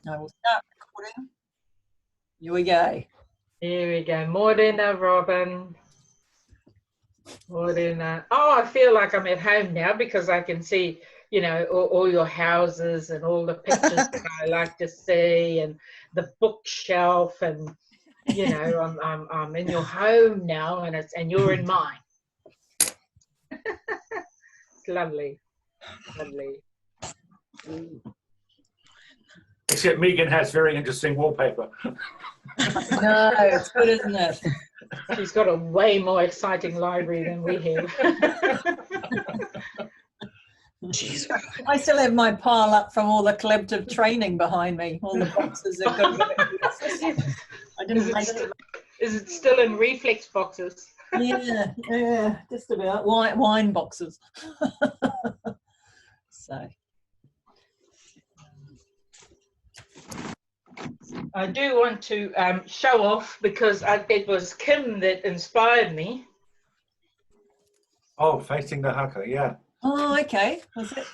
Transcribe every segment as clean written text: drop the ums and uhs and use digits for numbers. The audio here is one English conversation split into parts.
I will start recording. Here we go. Here we go. Morena, Robin. Morena. Oh, I feel like I'm at home now because I can see, you know, all your houses and all the pictures that I like to see, and the bookshelf, and you know, I'm in your home now, and you're in mine. It's lovely, lovely. Except Megan has very interesting wallpaper. No, it's good, isn't it? She's got a way more exciting library than we have. Jeez. I still have my pile up from all the collective training behind me. All the boxes that got I didn't make it. Is it still in reflex boxes? Yeah, just about wine boxes. So. I do want to show off because it was Kim that inspired me. Oh, facing the haka, yeah. Oh, okay. Was that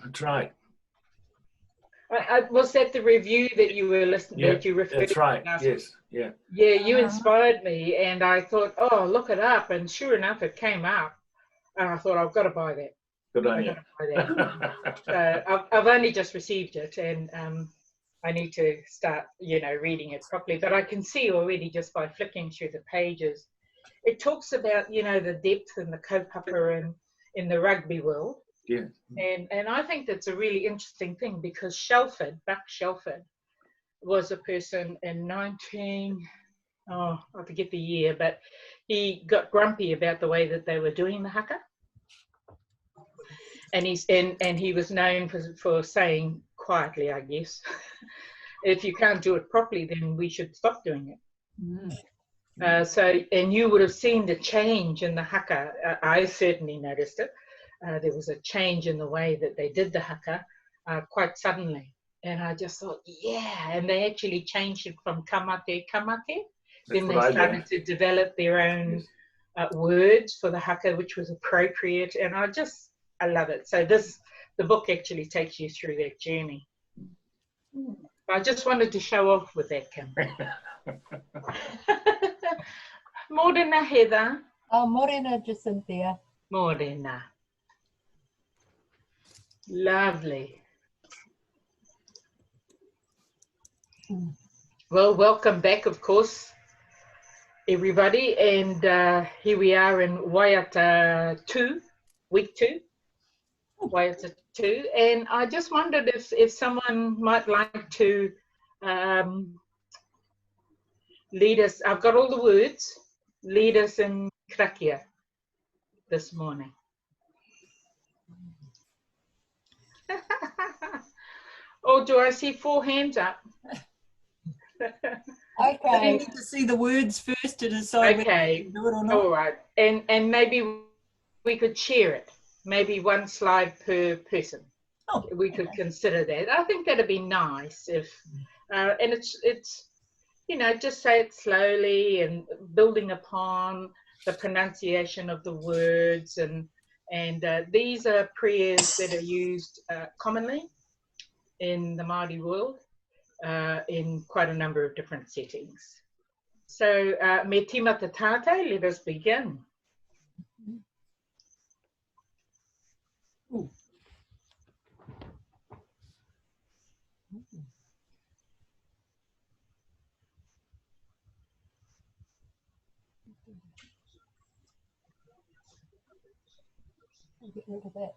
That's right. Was that the review that you were listening? Yeah, that you referred that's to right. last Yes, yeah. Yeah, you inspired me, and I thought, oh, look it up, and sure enough, it came up, and I thought, I've got to buy that. Good on you. So I've only just received it, and I need to start, you know, reading it properly. But I can see already just by flicking through the pages, it talks about, you know, the depth and the kaupapa in the rugby world. Yeah. And I think that's a really interesting thing because Buck Shelford, was a person in I forget the year, but he got grumpy about the way that they were doing the haka. And he was known for saying quietly, I guess, if you can't do it properly, then we should stop doing it. And you would have seen the change in the haka. I certainly noticed it. There was a change in the way that they did the haka quite suddenly. And I just thought, yeah, and they actually changed it from kamate. Then they started to develop their own words for the haka, which was appropriate. And I love it. So the book actually takes you through that journey. I just wanted to show off with that, Kim. Morena, Heather. Morena, Jacinthia. Morena. Lovely. Well, welcome back, of course, everybody. And here we are in Waiata 2, week 2, Waiata 2. And I just wondered if someone might like to lead us. I've got all the words. Lead us in Karakia this morning. Oh, do I see 4 hands up? Okay. You need to see the words first to decide whether you can do it or not. All right. And maybe we could share it. Maybe 1 slide per person. Oh, we could consider that. I think that'd be nice if, and it's, you know, just say it slowly and building upon the pronunciation of the words. And these are prayers that are used commonly in the Māori world. In quite a number of different settings. So, me tīmata tātou, let us begin. Ooh. Get rid of that.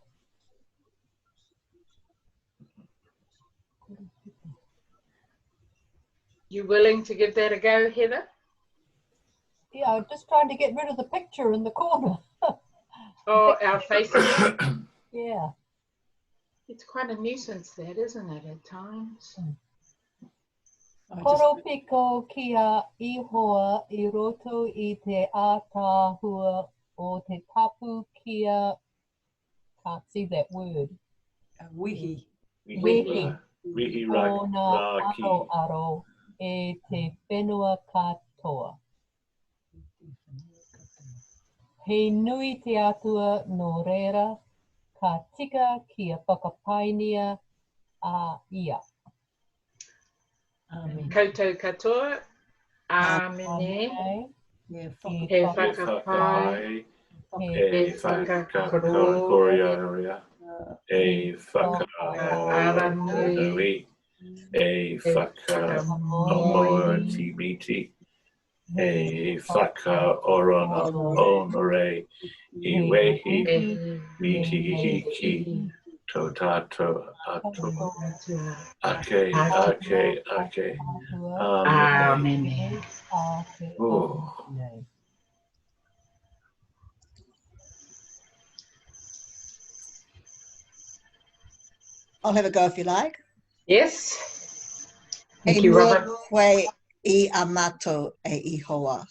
You willing to give that a go, Heather? Yeah, I'm just trying to get rid of the picture in the corner. Oh, our faces. Yeah. It's quite a nuisance, that, isn't it, at times? Koropiko kia ihoa I roto I te ātāhua o te tapu kia, can't see that word. Wihi. Wihi. Wihi O nā raki. aro e te whenua katoa. He nui te atua no reira, ka tika kia whakapainia a ia. Koutou katoa. Amene. Yeah, He whakapai. E whakakorea. E whakaranui. E whakamotimiti. E whakaonore. I wehi. Miti to tato ato. Ake. Amen. Oh. I'll have a go if you like. Yes. Thank you, Robert. Koe I amato e ihoa.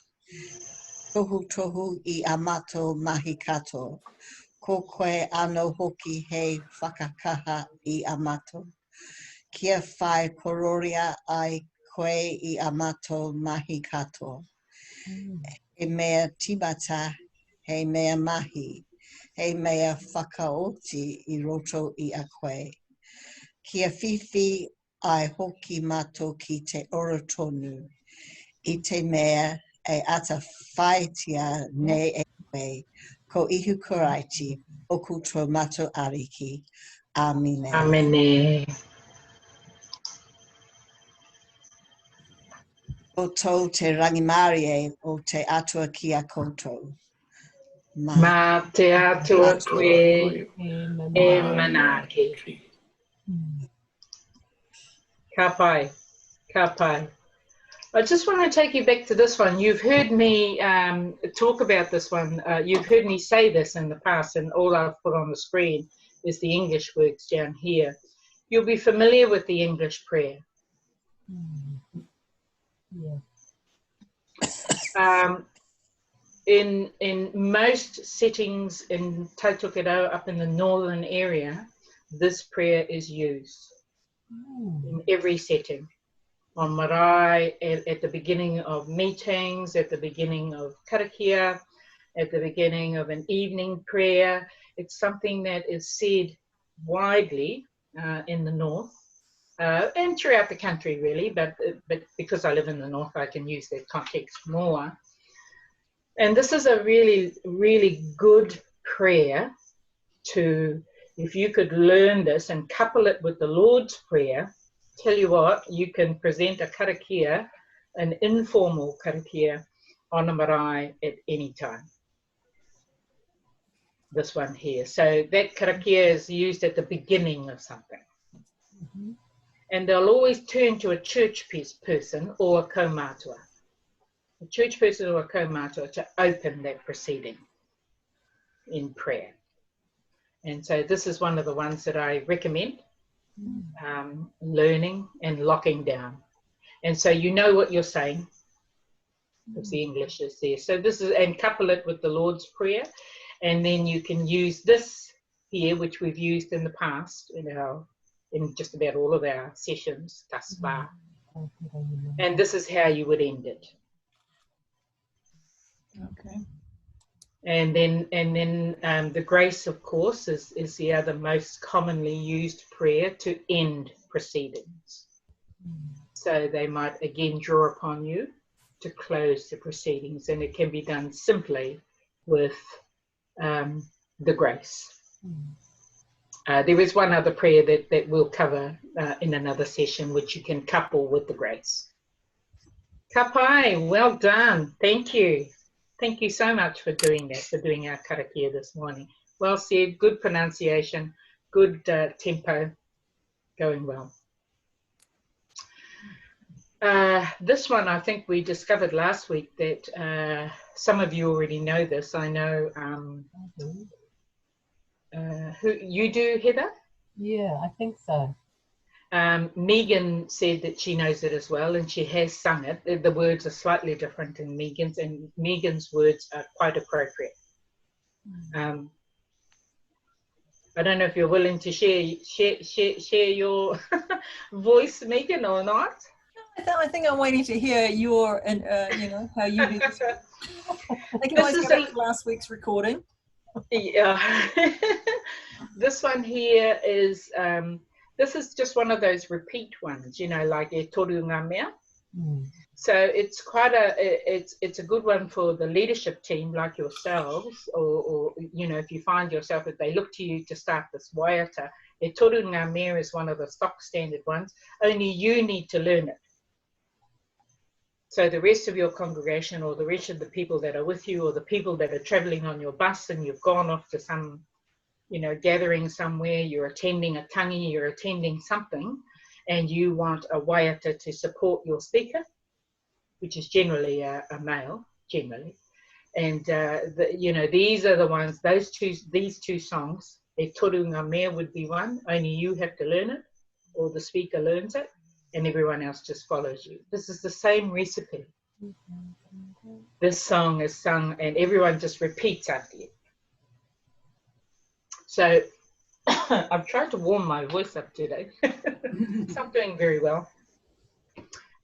Tohu I amato mahi kato. Ko koe ano hoki he whakakaha I amato. Kia whai kororia ai koe I amato mahi kato. He mea timata, he mea mahi. He mea whakaoti I roto I a koe. Kia whiwhi ai hoki mato ki te ora tonu. I te mea e ata whaitia ne e koe. Ko ihu kuraiti o koutou mato ariki. Amine. Amene. O tau te rangimari o te atua ki a koutou. Ma te atua koe e manaki. Ka pai. I just want to take you back to this one. You've heard me talk about this one. You've heard me say this in the past, and all I've put on the screen is the English words down here. You'll be familiar with the English prayer. In most settings in Taitokerau up in the northern area, this prayer is used in every setting. On marae, at the beginning of meetings, at the beginning of Karakia, at the beginning of an evening prayer. It's something that is said widely in the north and throughout the country really, but because I live in the north, I can use that context more. And this is a really, really good prayer to, if you could learn this and couple it with the Lord's Prayer, tell you what, you can present a karakia, an informal karakia, on a marae at any time. This one here. So that karakia is used at the beginning of something. And they'll always turn to a church person or a kaumatua. A church person or a kaumatua to open that proceeding in prayer. And so this is one of the ones that I recommend. Learning and locking down, and so you know what you're saying because the English is there. So this is, and couple it with the Lord's Prayer, and then you can use this here, which we've used in the past in just about all of our sessions thus far. And this is how you would end it. Okay. And then the grace, of course, is the other most commonly used prayer to end proceedings. So they might again draw upon you to close the proceedings, and it can be done simply with the grace. There is one other prayer that we'll cover in another session, which you can couple with the grace. Ka pai, well done. Thank you. Thank you so much for doing that, for doing our karakia this morning. Well said, good pronunciation, good tempo, going well. This one, I think we discovered last week that some of you already know this. I know who you do, Heather? Yeah, I think so. Megan said that she knows it as well, and she has sung it. The words are slightly different in Megan's, and Megan's words are quite appropriate. I don't know if you're willing to share your voice, Megan, or not. I think I'm waiting to hear your, how you do this. I can always go back to last week's recording. Yeah. This one here is, this is just one of those repeat ones, you know, like e toru ngā mea. So it's quite it's a good one for the leadership team like yourselves, or you know, if you find yourself, if they look to you to start this waiata, e toru ngā mea is one of the stock standard ones. Only you need to learn it. So the rest of your congregation, or the rest of the people that are with you, or the people that are traveling on your bus and you've gone off to some, you know, gathering somewhere, you're attending a tangi, you're attending something, and you want a waiata to support your speaker, which is generally a male, generally. And, you know, these are the ones, these two songs, e toru ngā mea would be one, only you have to learn it, or the speaker learns it, and everyone else just follows you. This is the same recipe. This song is sung and everyone just repeats after you. So I've tried to warm my voice up today. It's not doing very well.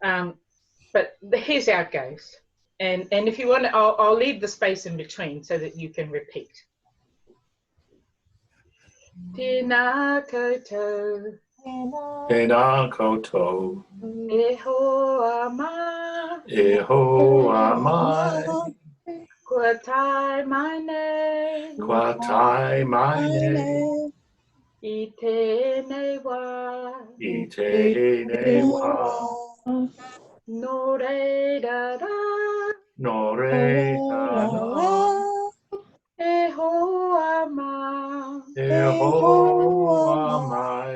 But here's how it goes. And if you want, I'll leave the space in between so that you can repeat. Tēnā koutou, Tēnā koutou, e hoa mai, e hoa mai, kua tai mai nei, kua tai mai nei, I tēnei wā, I tēnei wā, no reira rā, no reira rā, e hoa mai, e hoa mai,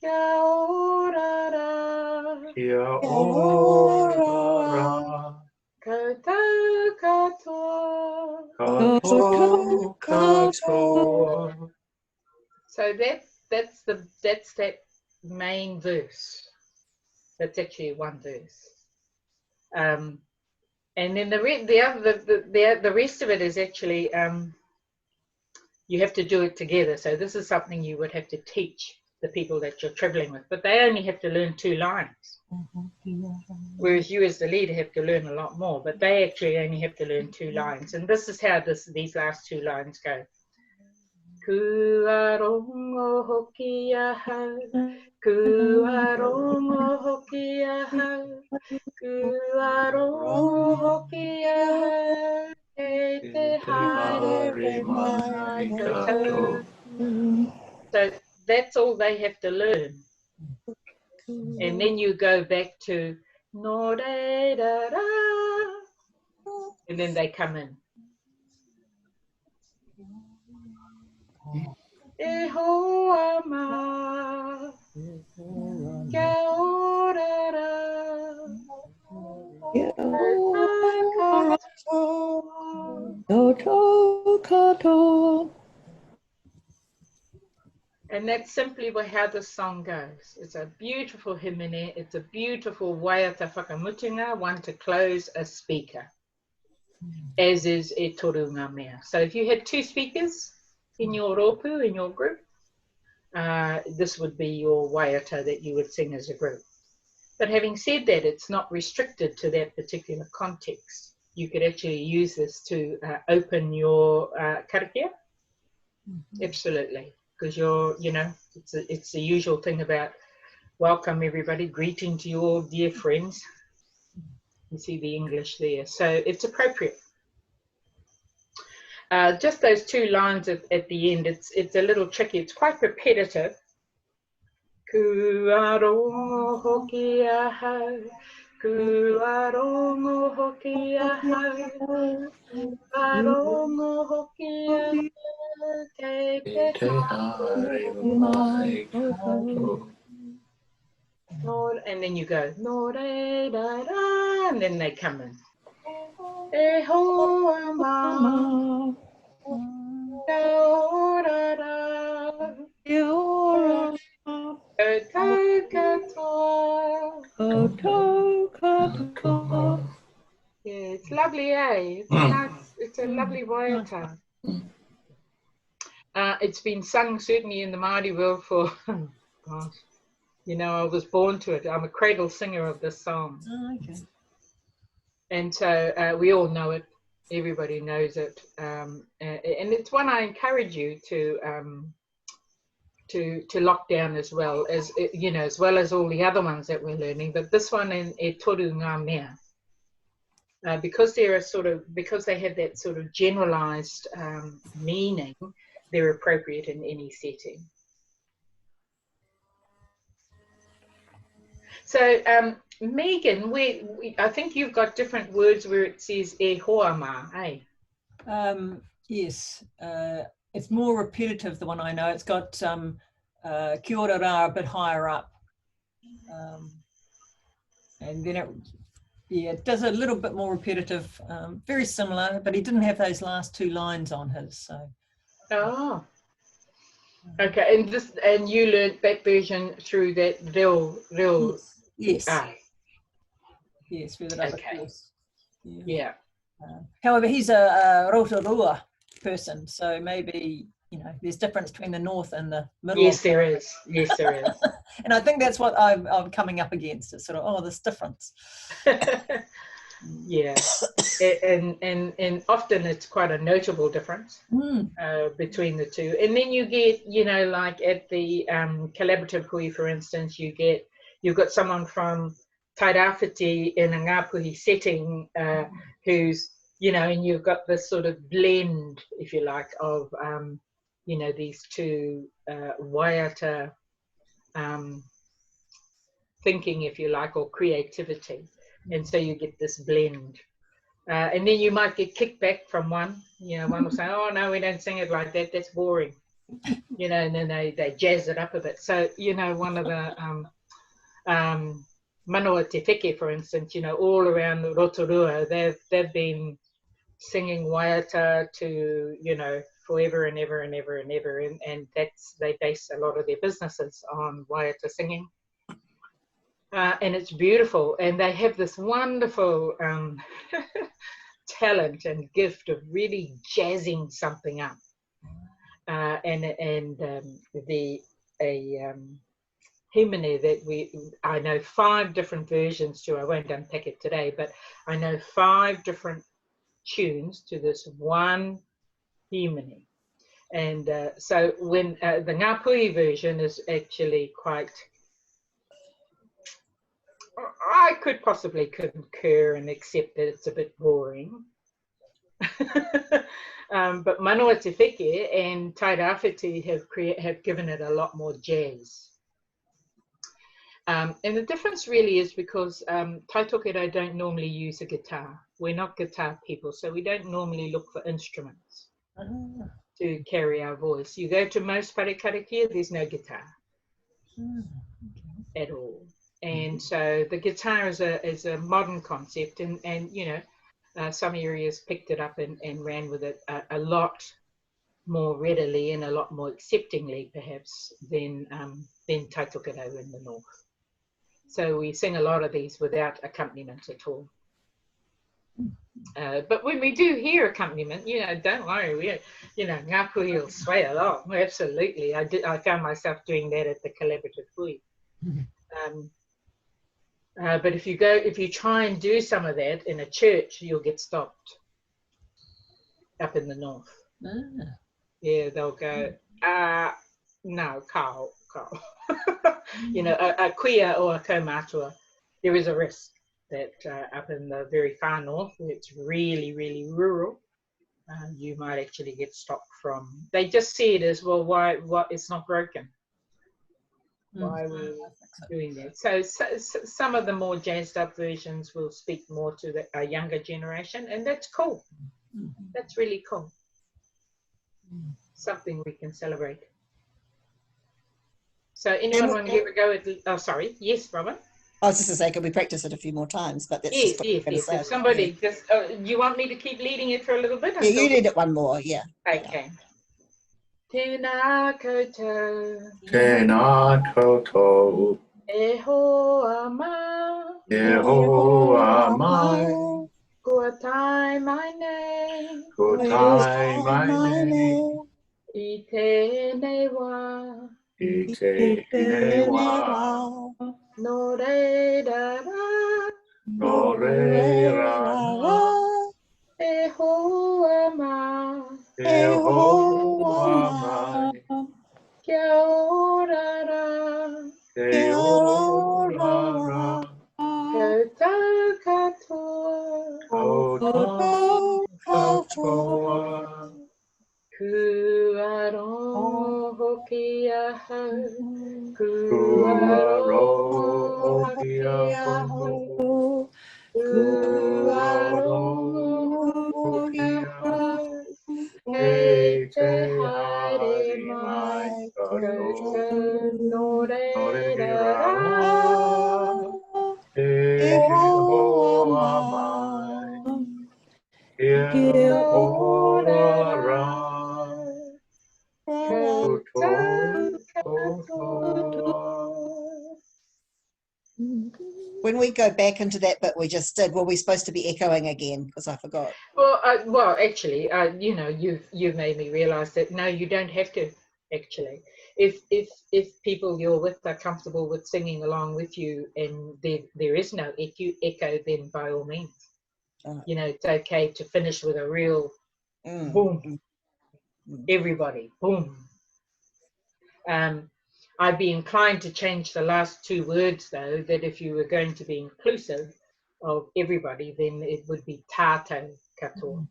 kia ora rā, kia ora rā, koutou katoa. katoa, katoa. So that's that main verse. That's actually one verse. And then the rest of it is actually you have to do it together. So this is something you would have to teach the people that you're traveling with, but they only have to learn 2 lines. Whereas you as the leader have to learn a lot more, but they actually only have to learn 2 lines. And this is how these last 2 lines go. Kua rongo hoki ahau, kua rongo hoki ahau, kua rongo hoki ahau, e te haere mai koutou. So that's all they have to learn. And then you go back to no re da ra, and then they come in. E hoa mai, kia ora rā, Koutou katoa. and that's simply how the song goes. It's a beautiful himene, it's a beautiful waiata whakamutunga, one to close a speaker, as is e toru ngā mea. So if you had 2 speakers in your rōpū, in your group, this would be your waiata that you would sing as a group. But having said that, it's not restricted to that particular context. You could actually use this to open your karakia. Absolutely, because you know, it's the usual thing about welcome everybody, greeting to your dear friends. You see the English there, so it's appropriate. Just those 2 lines at the end, it's a little tricky. It's quite repetitive. Kua rongo hoki ahau, kua rongo hoki ahau, kua rongo hoki ahau, te haere mai koutou. And then you go, no re da ra, and then they come in. E hoa mai, kia ora rā, koutou katoa. Koutou katoa. Yeah, it's lovely, eh? It's a lovely waiata. It's been sung certainly in the Māori world for, gosh, you know, I was born to it. I'm a cradle singer of this song. Oh, okay. And so we all know it. Everybody knows it. And it's one I encourage you to lock down as well as as well as all the other ones that we're learning. But this one in E Toru Ngā Mea, because they have that sort of generalized meaning, they're appropriate in any setting. So Megan, I think you've got different words where it says e hoa ma, eh? Yes, it's more repetitive, the one I know. It's got kia ora rā a bit higher up. And then it does a little bit more repetitive, very similar, but he didn't have those last two lines on his. So. Oh. Okay, and you learnt that version through that real. Yes. Ah. Yes, through that other course. Yeah. However, he's a Rotorua person, so maybe there's difference between the north and the middle. Yes, there is. Yes, there is. And I think that's what I'm coming up against. It's sort of this difference. Yeah, and often it's quite a notable difference between the two. And then you get, like at the collaborative hui, for instance, you've got someone from Tairāwhiti in a Ngāpuhi setting who's, and you've got this sort of blend, if you like, of, these two Waiata thinking, if you like, or creativity. And so you get this blend. And then you might get kickback from one. One will say, oh, no, we don't sing it like that. That's boring. And then they jazz it up a bit. So, one of the Manawa Te Whike, for instance, all around Rotorua, they've been singing Waiata to, forever and ever and ever and ever. And they base a lot of their businesses on Waiata singing. And it's beautiful, and they have this wonderful talent and gift of really jazzing something up. Himene that I know 5 different versions to. I won't unpack it today, but I know 5 different tunes to this one himene. And so when the Ngāpuhi version is actually quite, I could possibly concur and accept that it's a bit boring. But Manawa Te Whike and Tairāwhiti have given it a lot more jazz. And the difference really is because Taitokera don't normally use a guitar. We're not guitar people, so we don't normally look for instruments to carry our voice. You go to most Karakia, there's no guitar at all. And so the guitar is a modern concept, and some areas picked it up and ran with it a lot more readily and a lot more acceptingly, perhaps, than Taitokera in the north. So we sing a lot of these without accompaniment at all. But when we do hear accompaniment, don't worry, Ngāpuhi will sway along. Absolutely, I found myself doing that at the collaborative hui. But if you try and do some of that in a church, you'll get stopped up in the north. Yeah, they'll go, no, kao. A kuia or a kaumatua, there is a risk that up in the very far north, where it's really, really rural, you might actually get stopped from. They just see it as, well, why it's not broken. Why are we doing that? So some of the more jazzed up versions will speak more to a younger generation, and that's cool. That's really cool. Something we can celebrate. So anyone want to give a go at, oh, sorry. Yes, Robin? I was just going to say, can we practice it a few more times? But that's yes. If somebody just, you want me to keep leading it for a little bit? Yeah, you lead it one more, yeah. Okay. Tēnā koutou. Tēnā koutou. E hoa ma. E hoa mai. Kua tai mai nei. Kua tai mai nei. I tēnei wā. I tēnei wā. No re ra ra. No re ra. E hoa ma. E hoa mai. Kia katoa. Kuarongo hoki ahau. Kuarongo hoki ahau. Kuarongo hoki ahau. Kei te haere mai koutou no re ra. E hoa mai, e hoa ra, koutou katoa. When we go back into that bit we just did, were we supposed to be echoing again? Because I forgot. Well, actually, you know, you've made me realise that no, you don't have to. Actually, if people you're with are comfortable with singing along with you, and there is no echo, then by all means, you know, it's okay to finish with a real boom. Everybody, boom. I'd be inclined to change the last two words, though, that if you were going to be inclusive of everybody, then it would be tata katoa.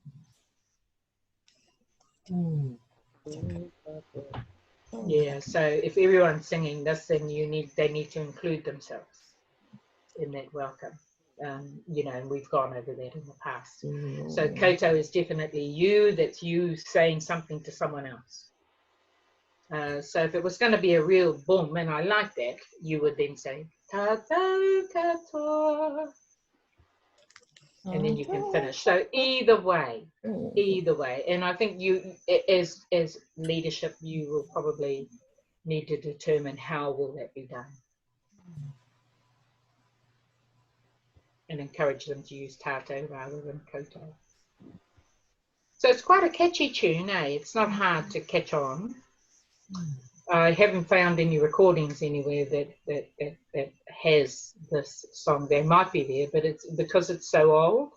Yeah, so if everyone's singing this, then they need to include themselves in that welcome. You know, and we've gone over that in the past. So koutou is definitely you, that's you saying something to someone else. So if it was going to be a real boom, and I like that, you would then say tata katoa, and then you can finish. So either way, and I think you, as leadership, you will probably need to determine how will that be done, and encourage them to use tata rather than koutou. So it's quite a catchy tune, eh? It's not hard to catch on. I haven't found any recordings anywhere that has this song. They might be there, but it's because it's so old.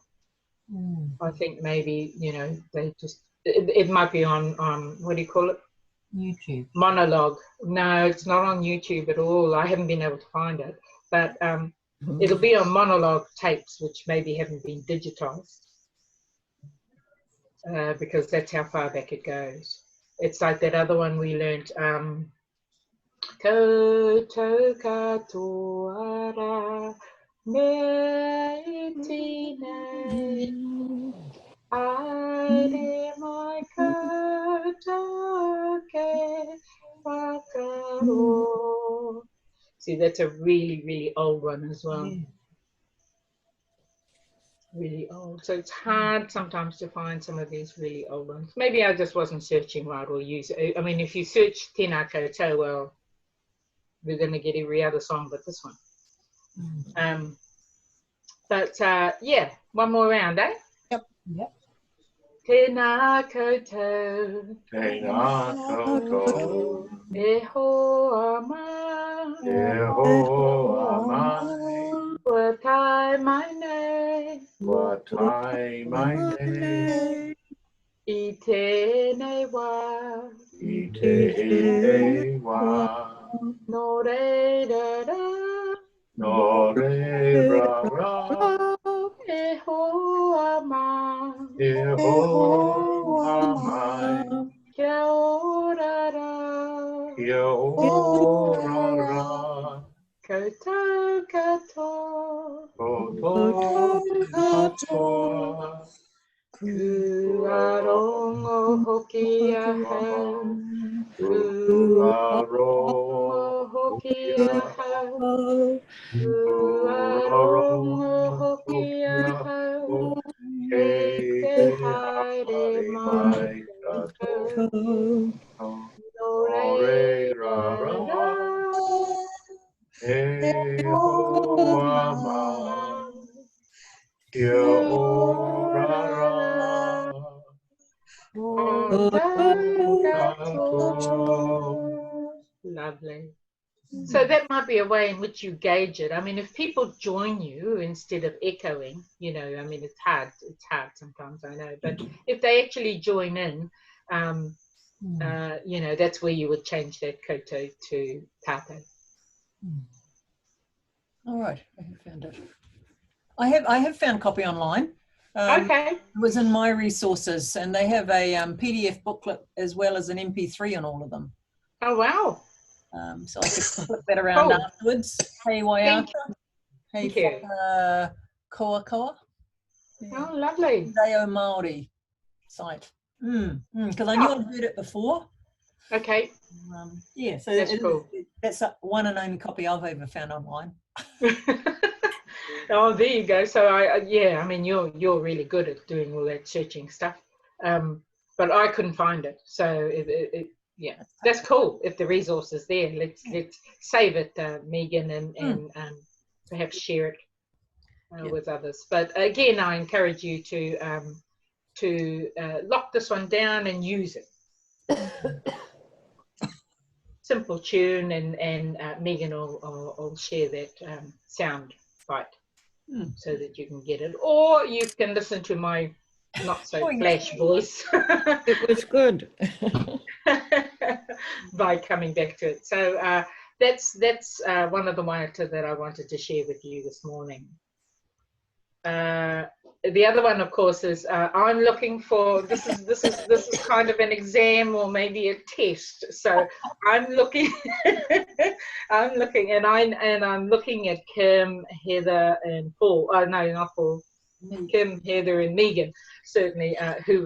I think maybe, you know, they just it might be on what do you call it? YouTube. Monologue. No, it's not on YouTube at all. I haven't been able to find it, but it'll be on monologue tapes, which maybe haven't been digitized, because that's how far back it goes. It's like that other one we learnt, koutou katoa ra me nei, aere mai koutou ke whakaro. See, that's a really, really old one as well. Really old. So it's hard sometimes to find some of these really old ones. Maybe I just wasn't searching right, or use it. I mean, if you search Tēnā koutou, well, we're going to get every other song but this one. But yeah, one more round, eh? Yep. Tēnā koutou, Tēnā koutou, e hoa mai, e hoa mai, ua tai mai nei, ua tai mai nei, I tēnei wā, I te wā, no reira rā, no re ra ra, e hoa mai, e hoa mai, kia ora rā, kia ora ra, koutou katoa, koutou katoa, kua rongo hoki ahau, kua rongo hoki ahau, kua rongo hoki ahau, kei te haere mai koutou, no reira rā, e hoa mai, kia ora ra, Lovely. So that might be a way in which you gauge it. I mean, if people join you instead of echoing, you know, I mean, it's hard sometimes, I know, but if they actually join in, you know, that's where you would change that koutou to tata. All right, I have found it. I have found copy online. Okay. It was in my resources, and they have a PDF booklet as well as an MP3 on all of them. Oh, wow. So I could flip that around Cool. afterwards. Hey Waiata. Hey Thank you. Koa. Oh, lovely. Reo Māori site. Because I knew I'd heard it before. Okay. Yeah, so That's cool. That's one and only copy I've ever found online. Oh, there you go. So I mean, you're really good at doing all that searching stuff. But I couldn't find it. So yeah, that's cool. If the resource is there, let's save it, Megan, and perhaps share it with others. But again, I encourage you to lock this one down and use it. Simple tune, and Megan will share that sound bite so that you can get it, or you can listen to my not so flash voice. It was good. By coming back to it. So that's one of the Waiata that I wanted to share with you this morning. The other one, of course, is I'm looking for this is kind of an exam or maybe a test. So I'm looking I'm looking at Kim, Heather, and Paul. Oh no, not Paul. Kim, Heather, and Megan, certainly, who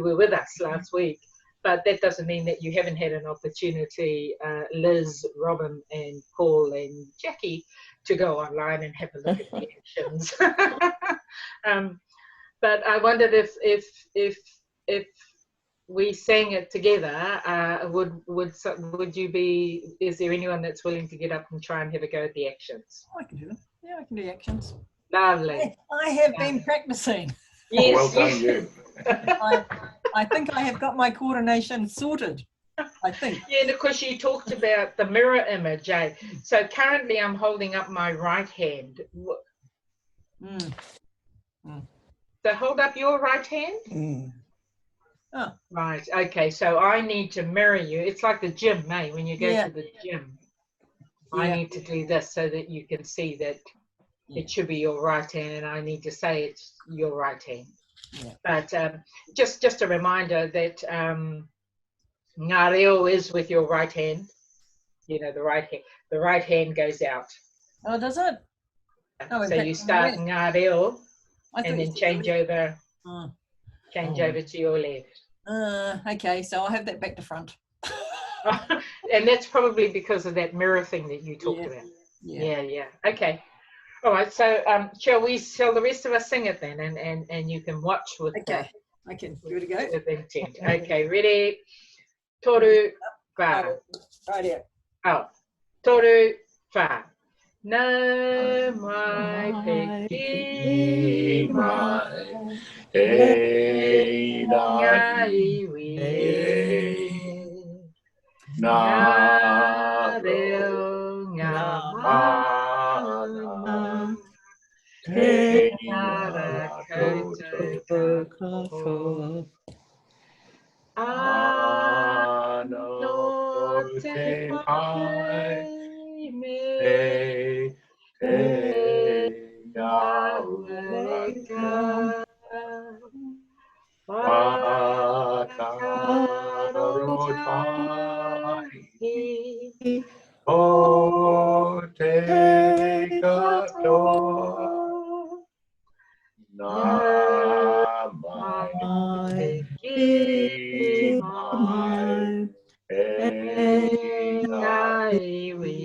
were with us last week. But that doesn't mean that you haven't had an opportunity, Liz, Robin, and Paul, and Jackie, to go online and have a look at the actions. But I wondered if we sang it together, would you be? Is there anyone that's willing to get up and try and have a go at the actions? I can do them. Yeah, I can do actions. Lovely. I have been practicing. Yes. Well done, you. I think I have got my coordination sorted. I think. Yeah, and of course you talked about the mirror image, eh? So currently I'm holding up my right hand. So hold up your right hand. Oh. Right, okay, so I need to mirror you. It's like the gym, eh? When you go to the gym. I need to do this so that you can see that it should be your right hand, and I need to say it's your right hand. Yeah. But just a reminder that ngā reo is with your right hand. You know, the right hand goes out. Oh, does it? Oh, so you start ngā reo and then change over to your left. Okay, so I'll have that back to front. And that's probably because of that mirror thing that you talked about. Yeah. Okay. All right, so shall the rest of us sing it then, and you can watch with I can give it a go. With intent. Okay, ready? Toru wha. Right here. Oh, toru wha. No mai piki mai e iwi na reo ngā mana Tēnā koutou katoa Ano te pai me te ngauaka Whakarotahi o te katoa Nā mai piki mai e ngā iwi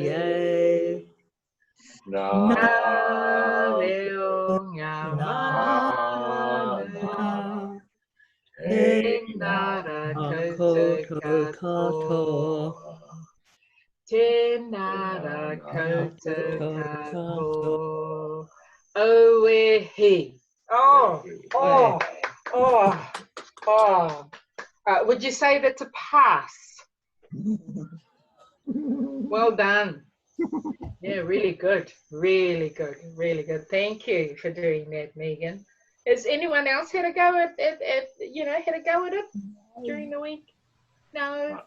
e Nā reo ngā mana Tēnā koutou katoa Tēnā koutou katoa Oehi. Would you say that's a pass? Well done. Yeah, really good. Really good. Really good. Thank you for doing that, Megan. Has anyone else had a go at it during the week? No?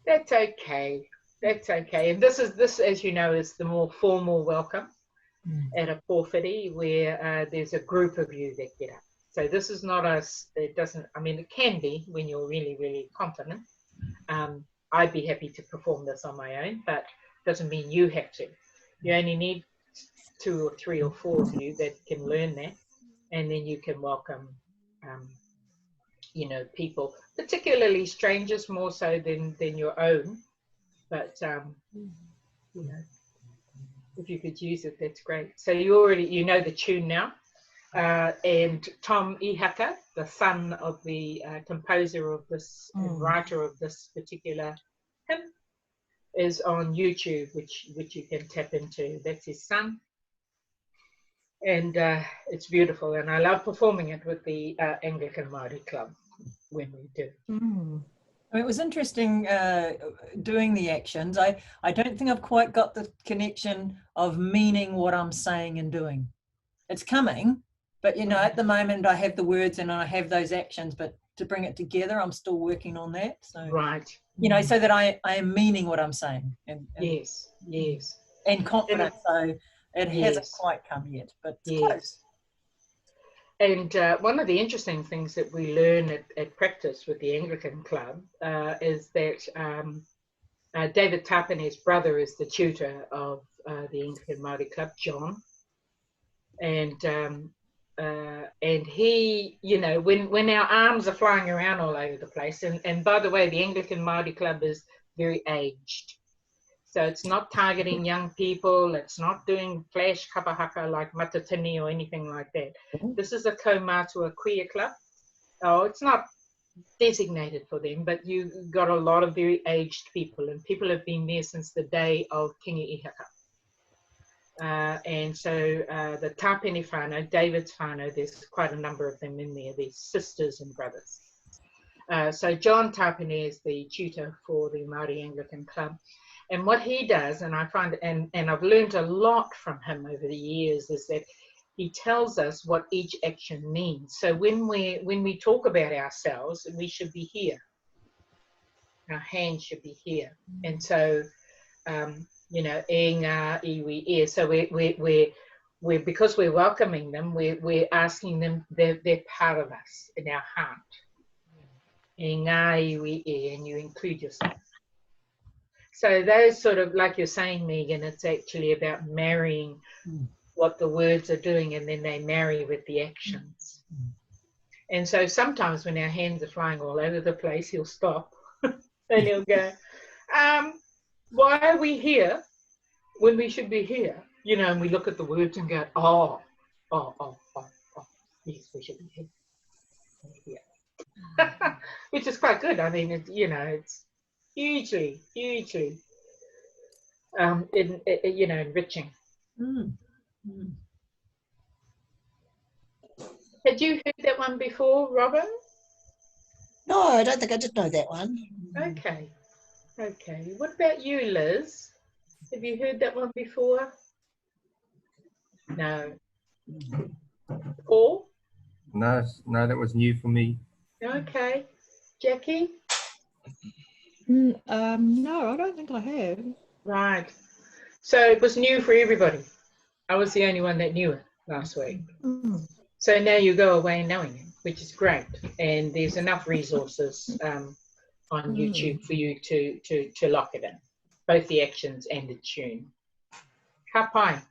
That's okay. That's okay. And this, as you know, is the more formal welcome. at a pōwhiri where there's a group of you that get up. So this is not us, it doesn't, I mean, it can be when you're really, really confident. I'd be happy to perform this on my own, but it doesn't mean you have to. You only need 2 or 3 or 4 of you that can learn that, and then you can welcome, you know, people, particularly strangers more so than your own. But, you know, if you could use it, that's great. So you know the tune now. And Tom Ihaka, the son of the composer of this and writer of this particular hymn, is on YouTube, which you can tap into. That's his son, and it's beautiful. And I love performing it with the Anglican Māori Club when we do. It was interesting doing the actions. I don't think I've quite got the connection of meaning what I'm saying and doing. It's coming. But, you know, at the moment I have the words and I have those actions, but to bring it together, I'm still working on that. So, right. You know, so that I am meaning what I'm saying. And yes. And confident. So it hasn't quite come yet, but it's close. And one of the interesting things that we learn at practice with the Anglican Club is that David Tapane's brother is the tutor of the Anglican Māori Club, John. And he, you know, when our arms are flying around all over the place, and by the way, the Anglican Māori Club is very aged. So it's not targeting young people, it's not doing flash kapahaka like Matatini or anything like that. This is a kaumātua queer club. Oh, it's not designated for them, but you got a lot of very aged people, and people have been there since the day of Kingi Ihaka. And so the Tāpene whānau, David's whānau, there's quite a number of them in there, these sisters and brothers. So John Tāpene is the tutor for the Māori Anglican Club. And what he does, and I find, and I've learned a lot from him over the years, is that he tells us what each action means. So when we talk about ourselves, we should be here. Our hands should be here. And so, you know, e ngā iwi e. So we're because we're welcoming them, we're asking them, they're part of us in our heart. E ngā iwi e, and you include yourself. So those sort of, like you're saying, Megan, it's actually about marrying what the words are doing, and then they marry with the actions. And so sometimes when our hands are flying all over the place, he'll stop and he'll go, why are we here when we should be here? You know, and we look at the words and go, oh, yes, we should be here. Which is quite good. I mean, you know, it's hugely, you know, enriching. Had you heard that one before, Robin? No, I don't think I did know that one. Okay. What about you, Liz? Have you heard that one before? No. Paul? No, that was new for me. Okay. Jackie? No, I don't think I have. Right. So it was new for everybody. I was the only one that knew it last week. So now you go away knowing it, which is great. And there's enough resources on YouTube for you to lock it in, both the actions and the tune. Ka pai.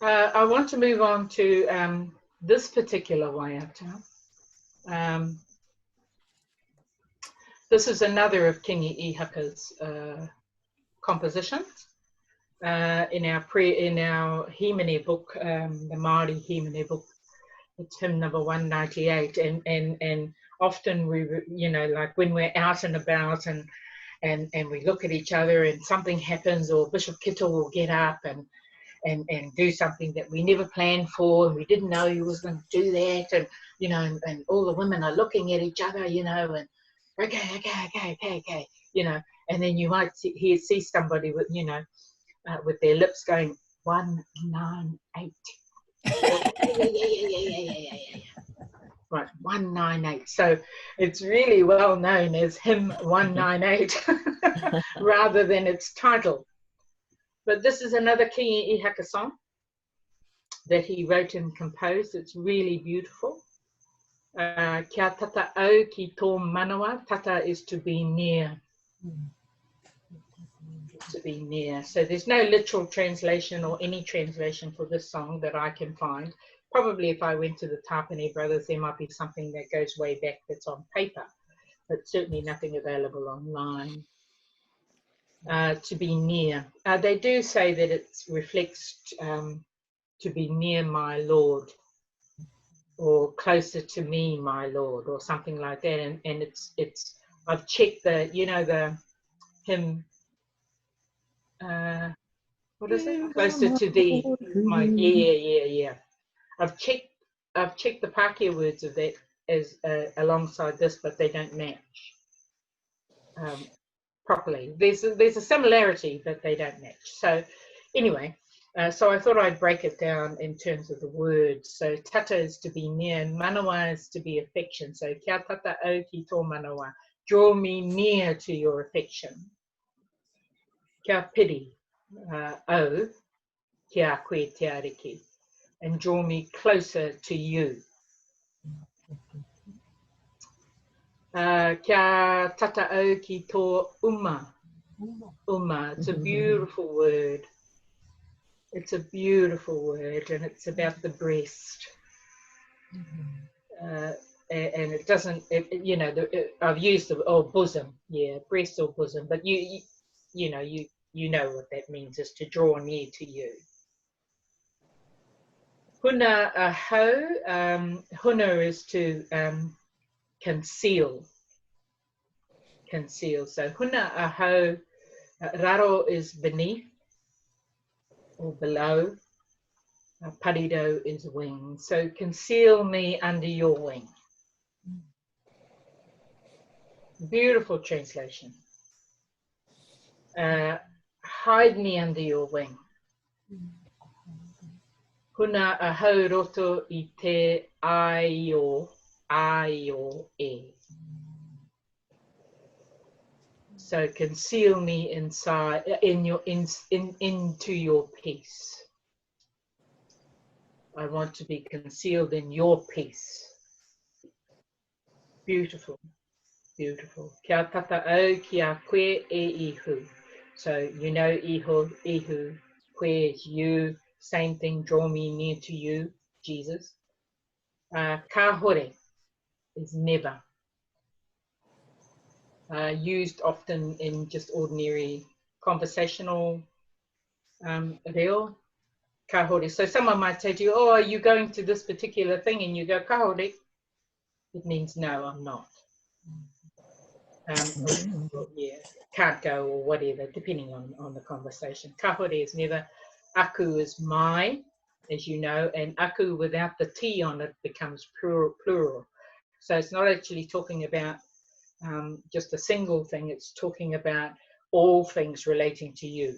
I want to move on to this particular waiata. This is another of Kingi Ihaka's compositions. In our Himene book, the Māori Himene book, it's hymn number 198, and often we, you know, like when we're out and about and we look at each other and something happens, or Bishop Kittle will get up and do something that we never planned for, and we didn't know he was going to do that, and you know, and all the women are looking at each other, you know, and okay, you know, and then you might see somebody with, you know, with their lips going 198. Yeah. Right, 198. So it's really well known as hymn 198 rather than its title. But this is another Kingi Ihaka song that he wrote and composed. It's really beautiful. Kia tata au ki tō manawa. Tata is to be near. To be near. So there's no literal translation or any translation for this song that I can find. Probably if I went to the Tapani Brothers, there might be something that goes way back that's on paper, but certainly nothing available online. To be near. They do say that it reflects to be near my Lord, or closer to me, my Lord, or something like that. And it's I've checked the, you know, the hymn, what is it? Closer to thee, my, yeah. I've checked the Pākehā words of that as alongside this, but they don't match properly. There's a similarity, but they don't match. So anyway, so I thought I'd break it down in terms of the words. So tata is to be near, and manawa is to be affection. So kia tata au ki tō manawa, draw me near to your affection. Kia piri au kia koe te ariki, and draw me closer to you. Kia tata au ki tō uma. Uma, it's a beautiful word. It's a beautiful word, and it's about the breast. And it doesn't, you know, I've used the bosom, yeah, breast or bosom, but you know what that means, is to draw near to you. Huna ahau, huna is to conceal. So huna ahau, raro is beneath or below. Parido is wing. So conceal me under your wing. Beautiful translation. Hide me under your wing. Huna ahau roto I te aio e. So conceal me inside, into your peace. I want to be concealed in your peace. Beautiful, beautiful. Kia tata au kia koe e ihu. So you know ihu, koe is you, same thing, draw me near to you, Jesus. Ka hore is never. Used often in just ordinary conversational reo. Ka hore. So someone might say to you, oh, are you going to this particular thing? And you go, ka hore. It means, no, I'm not. Yeah, can't go or whatever, depending on the conversation. Ka hore is never. Aku is my, as you know, and aku without the T on it becomes plural. So it's not actually talking about just a single thing, it's talking about all things relating to you.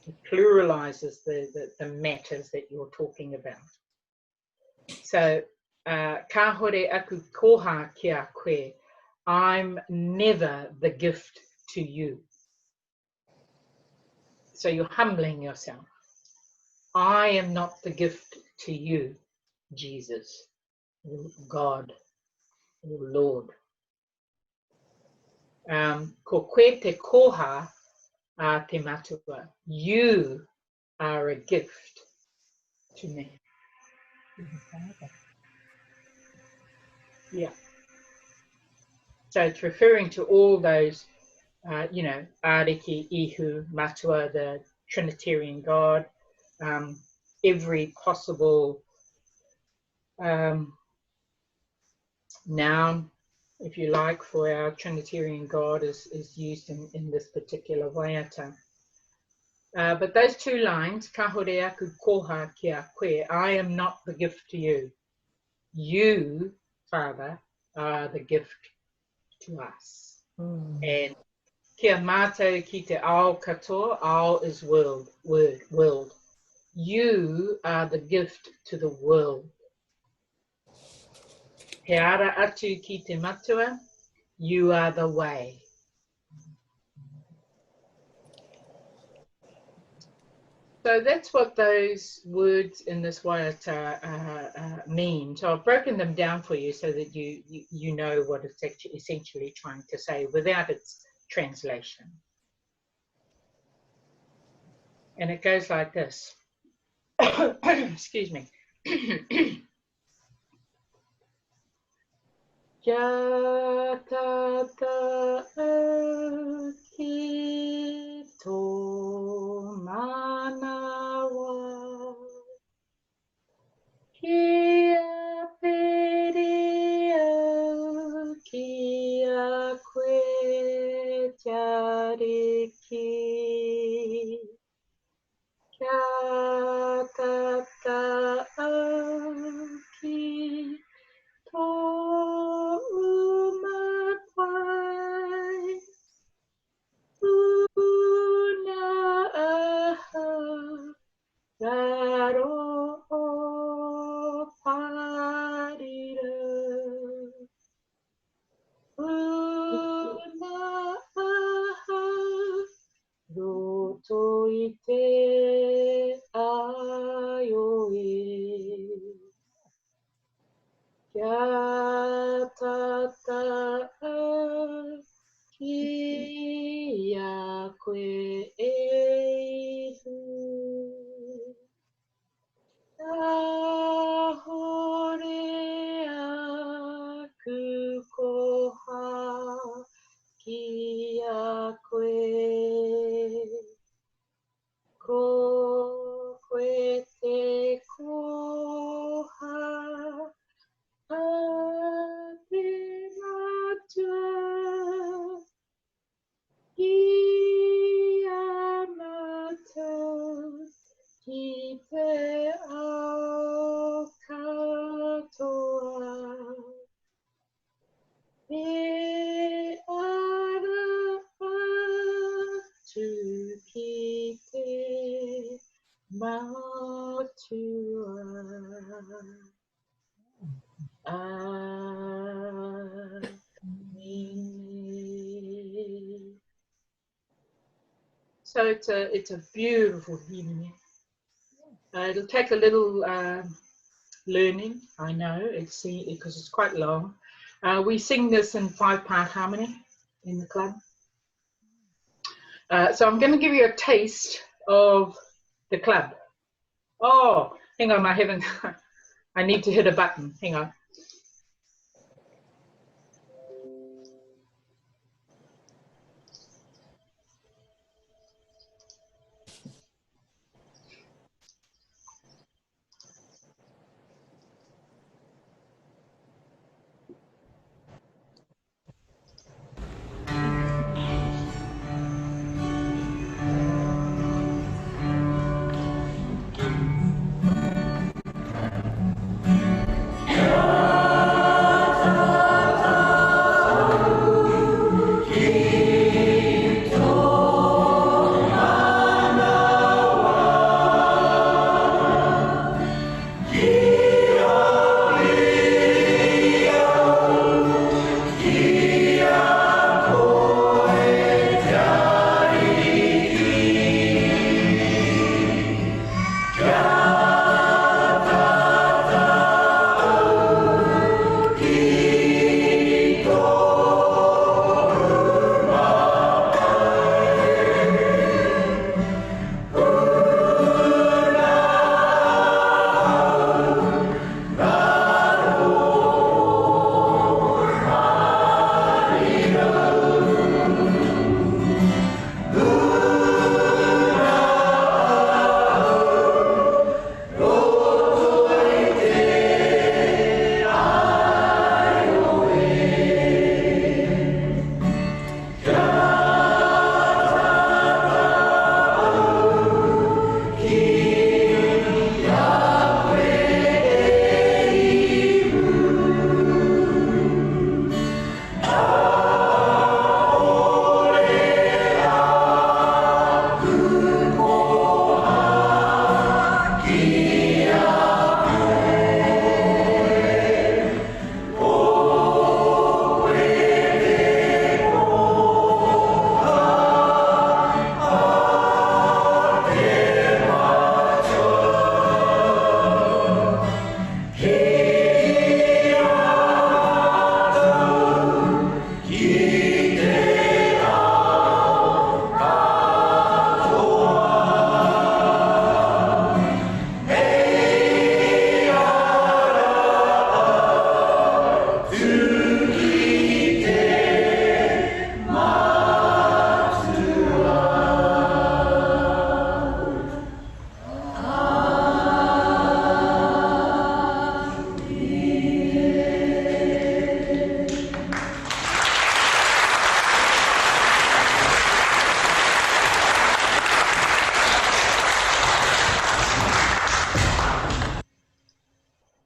It pluralizes the matters that you're talking about. So, ka hore aku koha kia koe, I'm never the gift to you. So you're humbling yourself. I am not the gift to you, Jesus, God, or Lord. Ko koe te koha a te matua. You are a gift to me. Yeah. So it's referring to all those, you know, Ariki, Ihu, Matua, the Trinitarian God, every possible noun, if you like, for our Trinitarian God is used in this particular Waiata. But those two lines, ka hore aku koha kia koe, I am not the gift to you. You, Father, are the gift to us. And kia mātou ki te ao katoa, ao is world. You are the gift to the world. He ara atu ki te matua, you are the way. So that's what those words in this Waiata mean. So I've broken them down for you so that you know what it's actually essentially trying to say without its translation. And it goes like this. Excuse me. Ya tata ki to manawa kia peria kia kwe Ariki kia tata ki to umakwai una aha raro parira una aha roto ite ayoe ya tata kia kwe ehu ahore aku koha kia kwe ko kwe te koha ate matua ia mata ki te ao katoa e ara atu ki te matua. Amen. So it's a beautiful hymn. It'll take a little learning, I know, because it's quite long. We sing this in 5-part harmony in the club. So I'm going to give you a taste of the club. Oh, hang on, I need to hit a button. Hang on.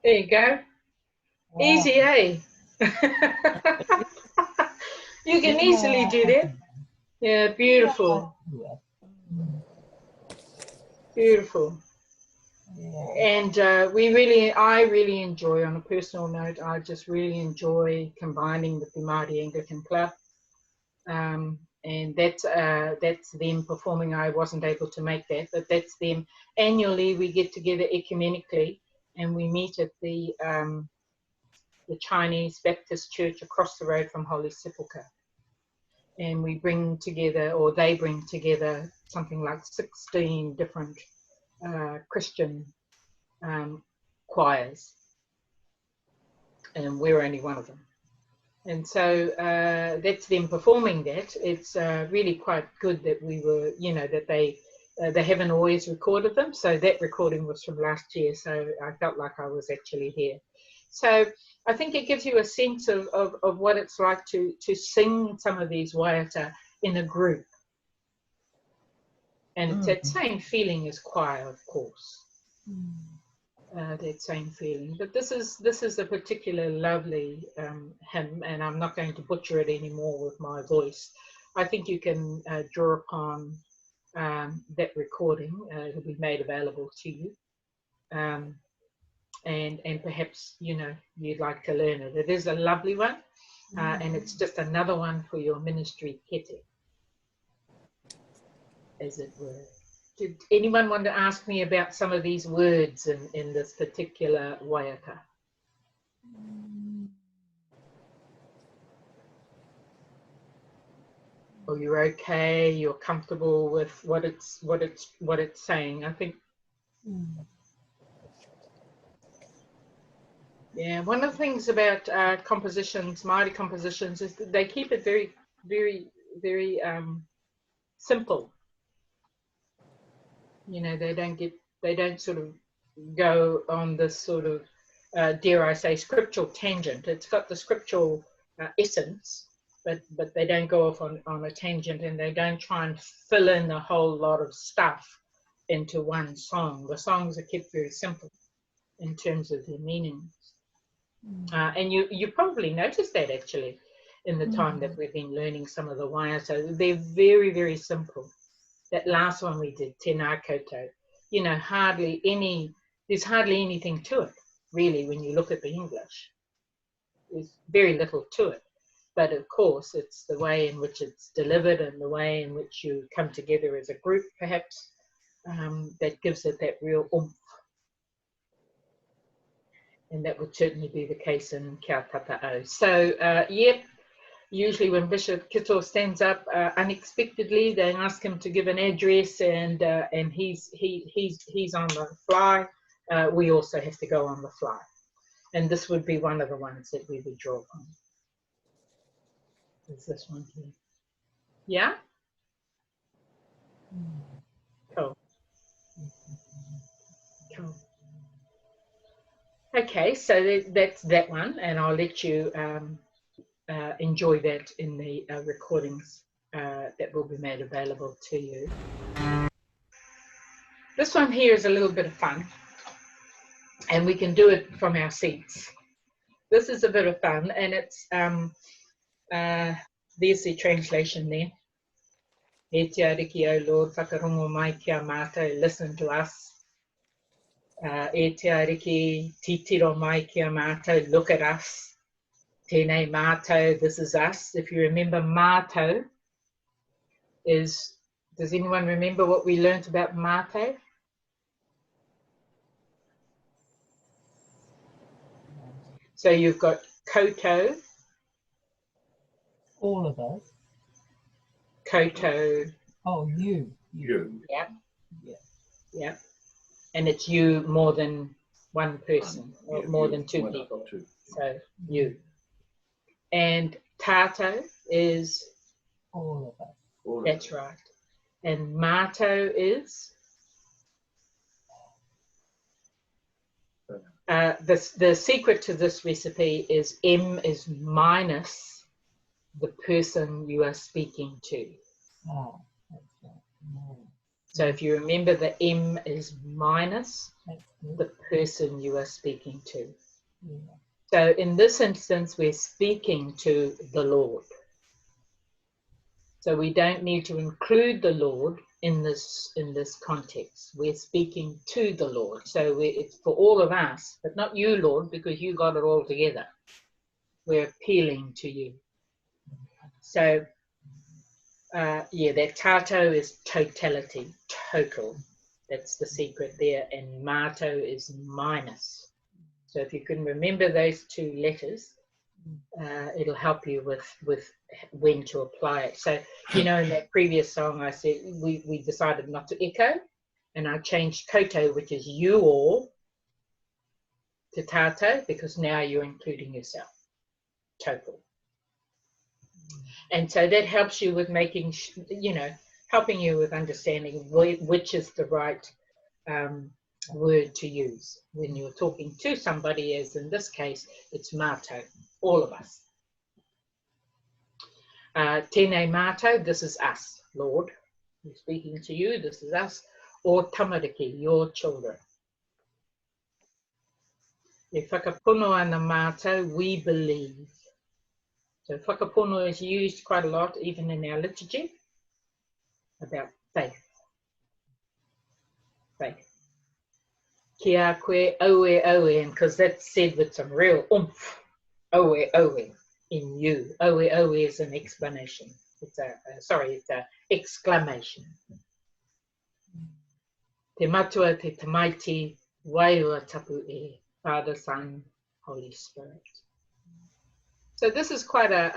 There you go. Wow. Easy, eh? You can easily do that. Yeah, beautiful. Yeah. Beautiful. Yeah. And I really enjoy, on a personal note, I just really enjoy combining with the Māori Anglican Club. And that's them performing. I wasn't able to make that, but that's them. Annually, we get together ecumenically, and we meet at the Chinese Baptist Church across the road from Holy Sepulchre. And we bring together, or they bring together, something like 16 different Christian choirs, and we're only one of them. And so that's them performing that. It's really quite good that we were, you know, that they haven't always recorded them. So that recording was from last year. So I felt like I was actually here. So I think it gives you a sense of what it's like to sing some of these waiata in a group. And it's that same feeling as choir, of course. That same feeling. But this is a particular lovely hymn, and I'm not going to butcher it anymore with my voice. I think you can draw upon that recording. It'll be made available to you. And perhaps, you know, you'd like to learn it. It is a lovely one, and it's just another one for your ministry kete, as it were. Did anyone want to ask me about some of these words in this particular waiata? Or you're okay, you're comfortable with what it's saying? I think. Yeah, one of the things about compositions, Māori compositions, is that they keep it very, very, very simple. You know, they don't sort of go on this sort of, dare I say, scriptural tangent. It's got the scriptural essence, but they don't go off on a tangent, and they don't try and fill in a whole lot of stuff into one song. The songs are kept very simple in terms of their meanings. And you probably noticed that actually in the time that we've been learning some of the waiata. They're very, very simple. That last one we did, Tēnā koutou, you know, there's hardly anything to it, really, when you look at the English. There's very little to it. But of course, it's the way in which it's delivered and the way in which you come together as a group, perhaps, that gives it that real oomph. And that would certainly be the case in Kia Tata'au. So, yep, usually when Bishop Kito stands up unexpectedly, they ask him to give an address, and he's on the fly. We also have to go on the fly, and this would be one of the ones that we would draw on. Is this one here? Yeah. Cool. Cool. Okay, so that's that one, and I'll let you enjoy that in the recordings that will be made available to you. This one here is a little bit of fun, and we can do it from our seats. This is a bit of fun, and it's there's the translation there. E te Ariki, O Lord, whakarongo mai kia mātou, listen to us. E te Ariki, titiro mai kia mātou, look at us. Tēnei mātou, this is us. If you remember, mātou is, does anyone remember what we learnt about mātou? So you've got koutou. All of us. Koutou. Oh, you. Yeah. Yeah. And it's you more than one person, or more than two people. So you. And tata is? All of us. That's right. And mātou is? The secret to this recipe is M is minus the person you are speaking to. Oh, that's right. No. So if you remember, the M is minus the person you are speaking to. So in this instance, we're speaking to the Lord. So we don't need to include the Lord in this context. We're speaking to the Lord. So it's for all of us, but not you, Lord, because you got it all together. We're appealing to you. So yeah, that tato is totality, total. That's the secret there. And mato is minus. So if you can remember those two letters, it'll help you with when to apply it. So, you know, in that previous song, I said we decided not to echo, and I changed koutou, which is you all, to tato, because now you're including yourself, total. And so that helps you with making, you know, helping you with understanding which is the right word to use when you're talking to somebody, as in this case, it's mato, all of us. Tēnā mātou, this is us, Lord. We're speaking to you, this is us. Or tamariki, your children. E whakapono ana mātou, we believe. So whakapono is used quite a lot, even in our liturgy, about faith. Faith. Kia koe oe oe, because that's said with some real oomph. Oe oe, in you. Oe oe is an explanation. It's it's a exclamation. Te matua te tamaiti, wairua tapu e, Father, Son, Holy Spirit. So this is quite a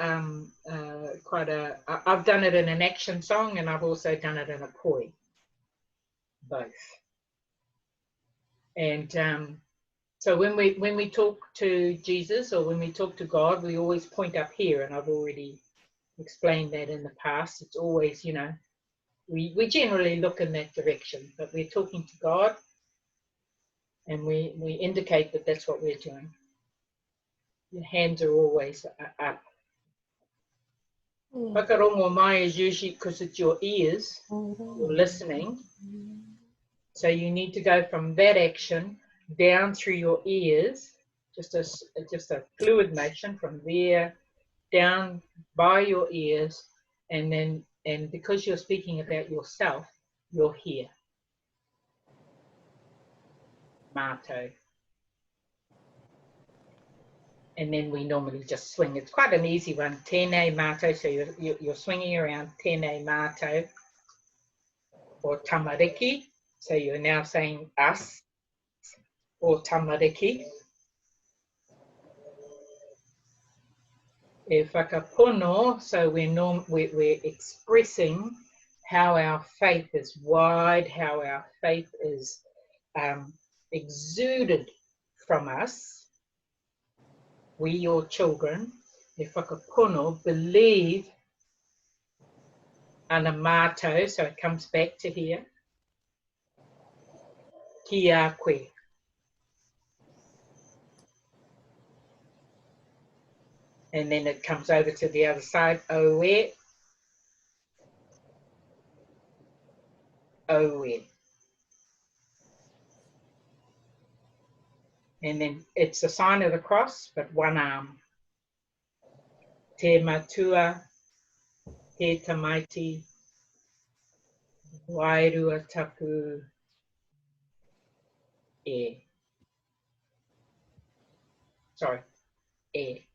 I've done it in an action song, and I've also done it in a poi, both. And so when we talk to Jesus, or when we talk to God, we always point up here, and I've already explained that in the past. It's always, you know, we generally look in that direction, but we're talking to God, and we indicate that that's what we're doing. Your hands are always up. Whakarongo mai is usually because it's your ears, you're listening. So you need to go from that action down through your ears, just a fluid motion from there down by your ears, and because you're speaking about yourself, you're here. Mato. And then we normally just swing. It's quite an easy one. Tēnā mātou, so you're swinging around tēnā mātou, or tamariki, so you're now saying us, or tamariki. E whakapono, so we're expressing how our faith is wide, how our faith is exuded from us. We, your children, e whakapono, believe ana mātou, so it comes back to here. Kia koe. And then it comes over to the other side. Oe. Oe. And then it's the sign of the cross, but one arm. Te matua, te tamaiti, wairua tapu e. Sorry, e.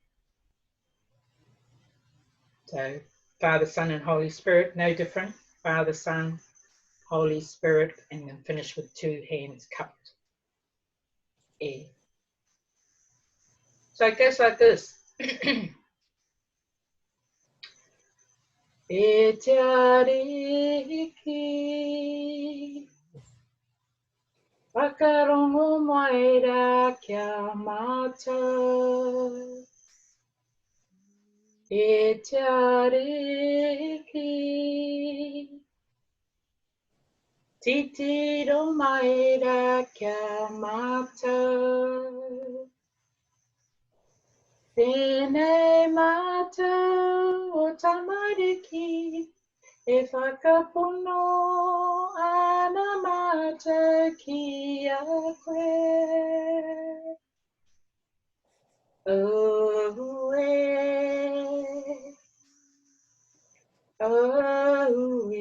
So Father, Son, and Holy Spirit, no different. Father, Son, Holy Spirit, and then finish with two hands cupped. E. So it goes like this. E te ariki, whakarongo mai rā kia mātou. E te ariki, titiro mai rā kia mātou. Tēnā mātou o tamariki, e whakapono ana mātou ki a koe. Oh, oh,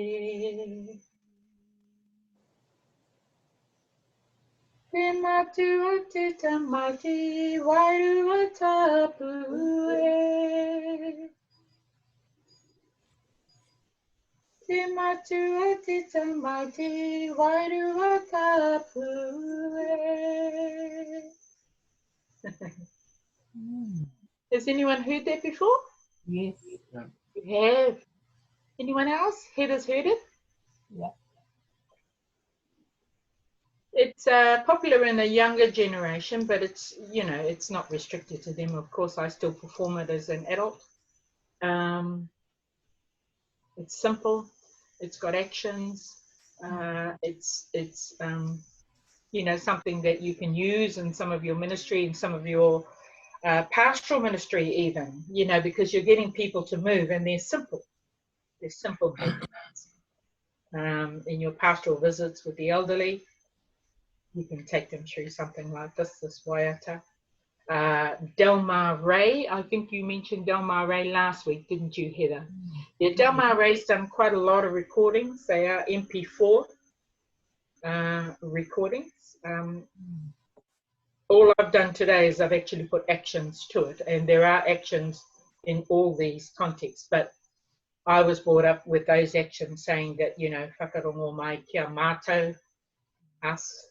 Te matua te tamati, wairua tapu e. Te matua te tamati, wairua tapu e. Has anyone heard that before? Yes. You have. Anyone else? Heather's heard it? Yeah. It's popular in the younger generation, but it's, you know, it's not restricted to them. Of course, I still perform it as an adult. It's simple. It's got actions. It's you know, something that you can use in some of your ministry and some of your pastoral ministry even, you know, because you're getting people to move, and they're simple. They're simple movements. In your pastoral visits with the elderly, you can take them through something like this Waiata. Delmar Ray, I think you mentioned Delmar Ray last week, didn't you, Heather? Yeah, Delmar Ray's done quite a lot of recordings. They are MP4 recordings. All I've done today is I've actually put actions to it, and there are actions in all these contexts, but I was brought up with those actions saying that, you know, whakarongo mai kia mātou, us,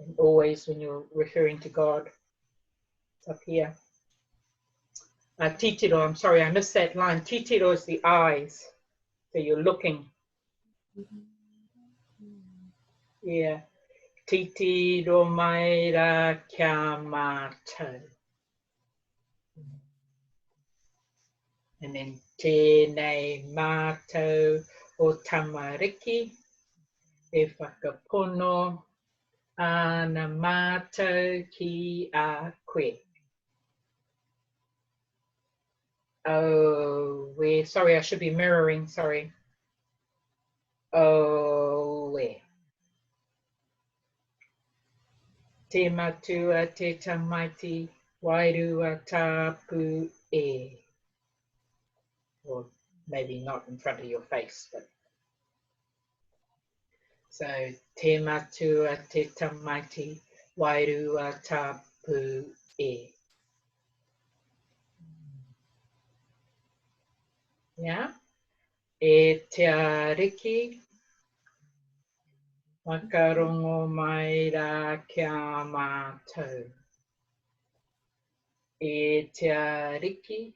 and always when you're referring to God, it's up here. Titiro, I'm sorry, I missed that line. Titiro is the eyes, so you're looking. Yeah. Titiro mai ra kia mātou. And then tēnei mātou o tamariki, e whakapono ana mātou ki a koe. Oh, sorry, I should be mirroring, sorry. Oh, te matua te tamaiti, wairua tapu e. Or maybe not in front of your face, but. So, te matua te tamaiti, wairua tapu e. Yeah? E te Ariki, whakarongo mai rā kia mātou. E te Ariki,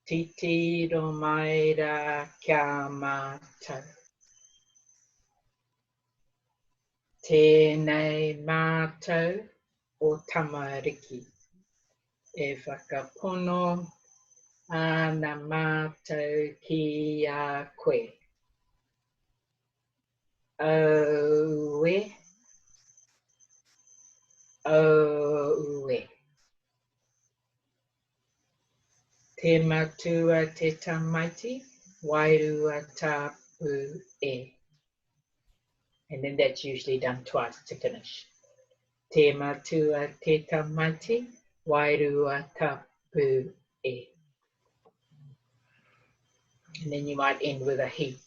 titiro mai rā kia mātou. Tēnei mātou o tamariki, e whakapono ana mātou ki a koe. Oe, oe. Te matua te tamaiti, wairua tapu e. And then that's usually done twice to finish. Te matua te tamaiti, wairua tapu e. And then you might end with a he.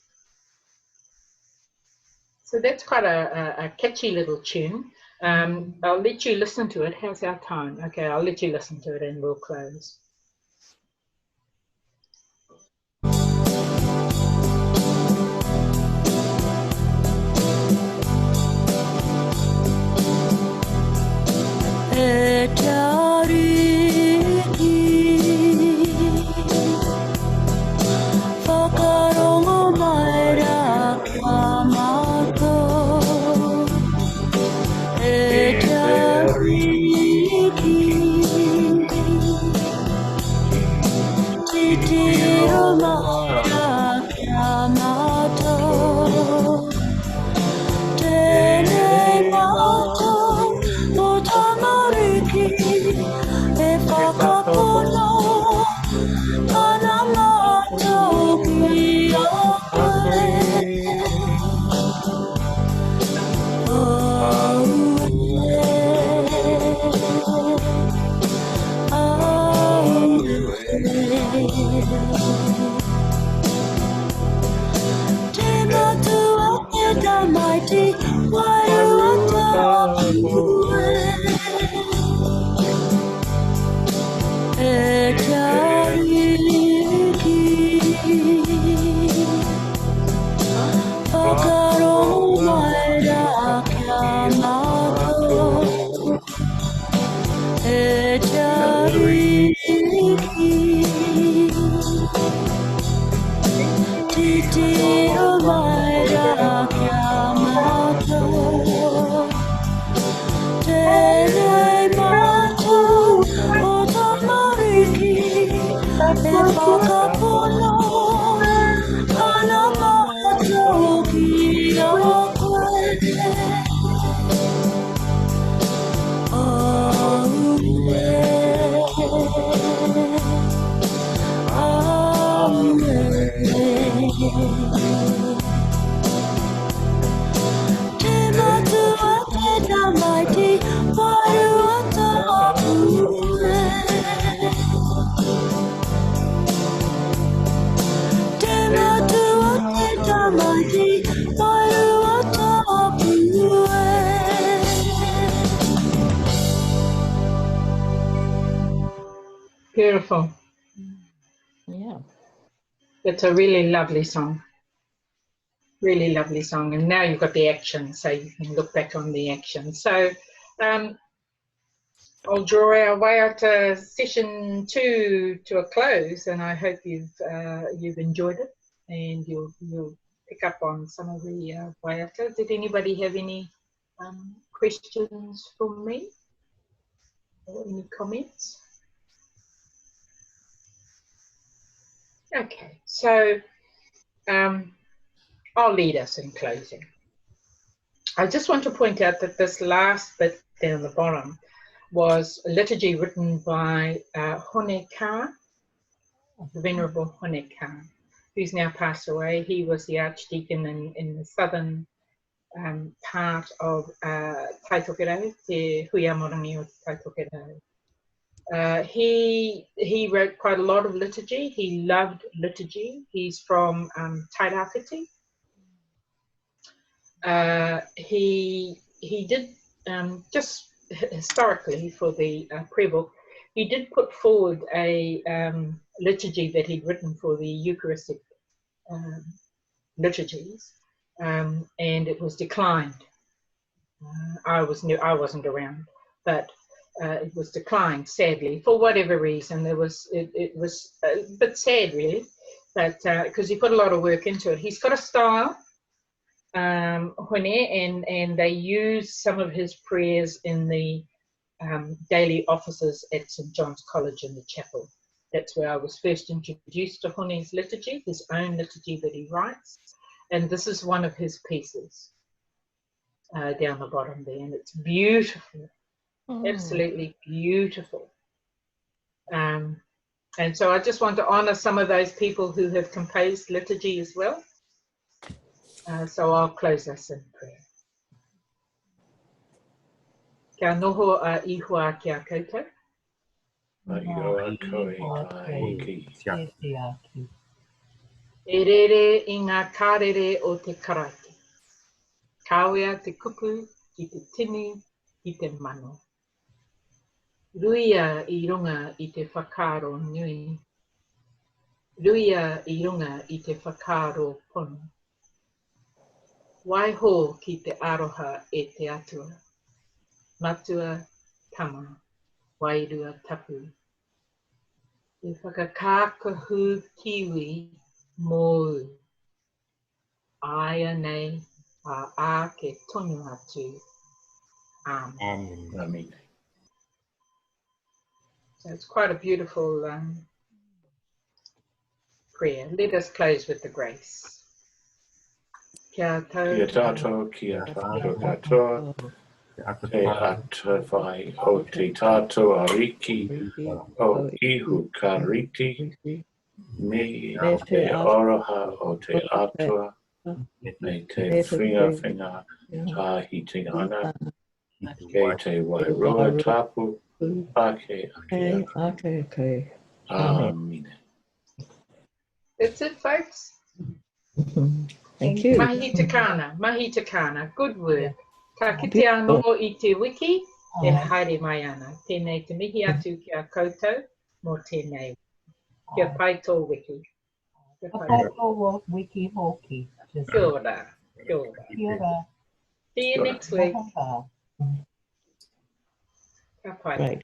So that's quite a catchy little tune. I'll let you listen to it. How's our time? Okay, I'll let you listen to it and we'll close. Beautiful. Yeah. It's a really lovely song. Really lovely song. And now you've got the action, so you can look back on the action. So I'll draw our Waiata session 2 to a close, and I hope you've enjoyed it, and you'll pick up on some of the Waiata. Did anybody have any questions for me or any comments? Okay, so I'll lead us in closing. I just want to point out that this last bit down the bottom was a liturgy written by Honeka, the Venerable Honeka, who's now passed away. He was the archdeacon in the southern part of Taitokerau, Te Huiamorangi o Taitokerau. He wrote quite a lot of liturgy. He loved liturgy. He's from Tairāwhiti. He did just historically for the prayer book, he did put forward a liturgy that he'd written for the Eucharistic liturgies, and it was declined. I wasn't around, but it was declined sadly for whatever reason. It was a bit sad really, but because he put a lot of work into it. He's got a style. And they use some of his prayers in the daily offices at St. John's College in the chapel. That's where I was first introduced to Hone's liturgy, his own liturgy that he writes. And this is one of his pieces down the bottom there. And it's beautiful, absolutely beautiful. And so I just want to honour some of those people who have composed liturgy as well. So I'll close us in prayer. Kia noho a ihua kia koutou. E rere i ngā kārere o te karaki. Kawea te kupu ki te tini ki te mano. Ruia i runga i te whakaaro nui. Ruia i runga i te whakaaro pono. Waiho ki te aroha e te atua. Matua tama, wairua tapu. E whakakākahu kiwi mōu. Aia nei a ke tonu atu. Amen. Amen. So it's quite a beautiful prayer. Let us close with the grace. Kia Tātou, kia tātou katoa, te atawhai o te tātou Ariki, o ihu kariti, me te oroha o te atua, me te whinga tāhiti ana, ke te wairua tapu, ake ake. Amen. That's it, folks. Thank you. Mahi te kāna, good work. Ka kite anō i te wiki, e haere mai ana. Tēnei te mihi atu ki a koutou, mō tēnei. Kia pai tō wiki. Kia pai tō wiki hoki. Kia ora. Kia ora. Kia ora. See you next week. Aloha. Kia pai. Right.